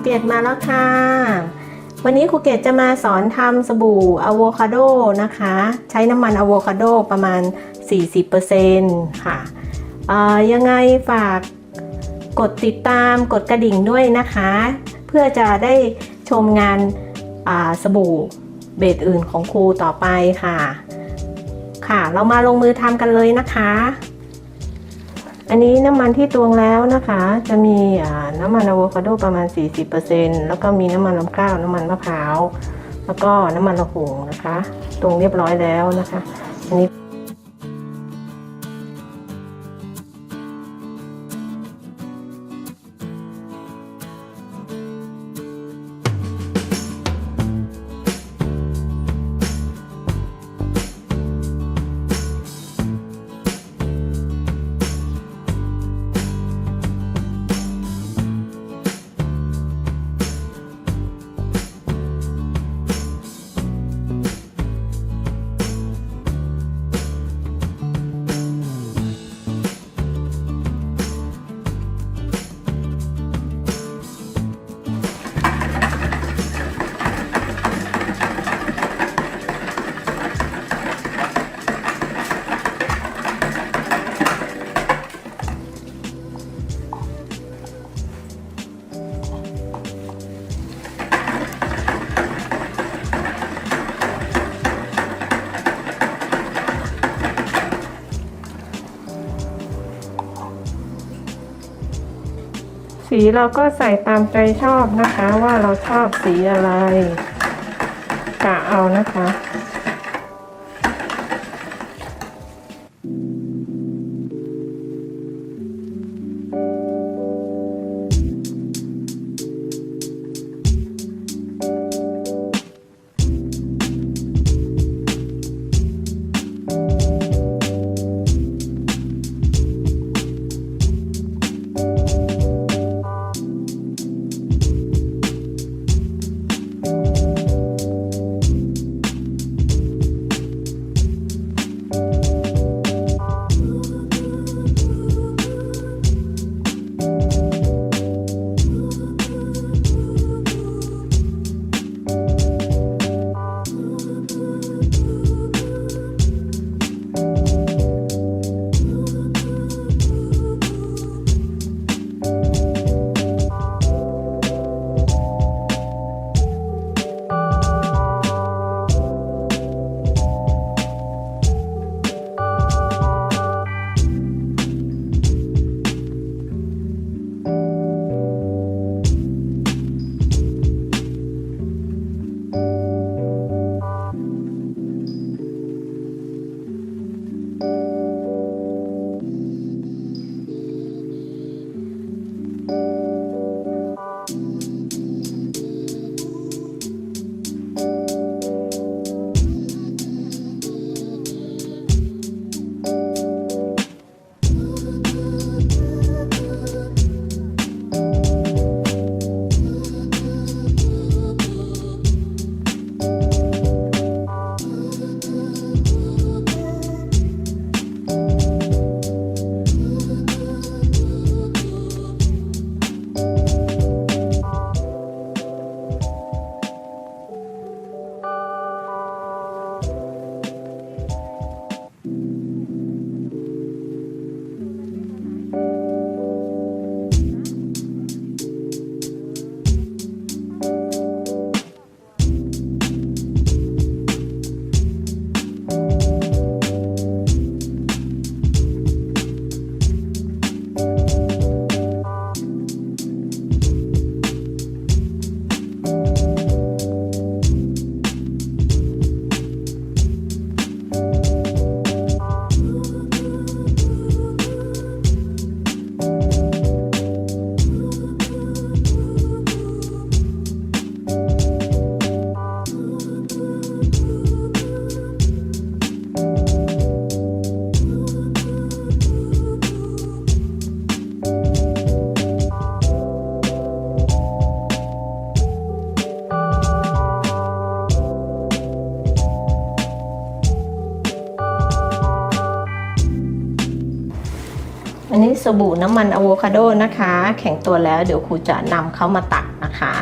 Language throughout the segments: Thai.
เกดมาแล้วค่ะวันนี้ครูเกดจะมาสอนทำสบู่อะโวคาโดนะคะใช้น้ำมันอะโวคาโดประมาณ 40% ค่ะยังไงฝากกดติดตามกดกระดิ่งด้วยนะคะเพื่อจะได้ชมงานสบู่เบสอื่นของครูต่อไปค่ะเรามาลงมือทำกันเลยนะคะอันนี้น้ำมันที่ตวงแล้วนะคะจะมีน้ำมันอะโวคาโดประมาณ 40% แล้วก็มีน้ำมันลำข้าวน้ำมันมะพร้าวแล้วก็น้ำมันละหงนะคะตวงเรียบร้อยแล้วนะคะอันนี้สีเราก็ใส่ตามใจชอบนะคะว่าเราชอบสีอะไรกะเอานะคะ อันนี้สบู่น้ำมันอะโวคาโดนะคะแข็งตัวแล้วเดี๋ยวครูจะนำเขามาตักนะคะ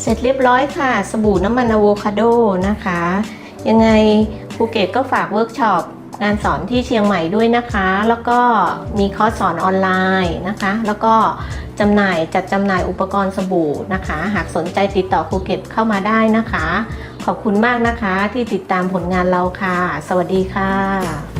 เสร็จเรียบร้อยค่ะสบู่น้ำมันอะโวคาโดนะคะยังไงภูเก็ตก็ฝากเวิร์กช็อปงานสอนที่เชียงใหม่ด้วยนะคะแล้วก็มีคอร์สสอนออนไลน์นะคะแล้วก็จัดจำหน่ายอุปกรณ์สบู่นะคะหากสนใจติดต่อภูเก็ตเข้ามาได้นะคะขอบคุณมากนะคะที่ติดตามผลงานเราค่ะสวัสดีค่ะ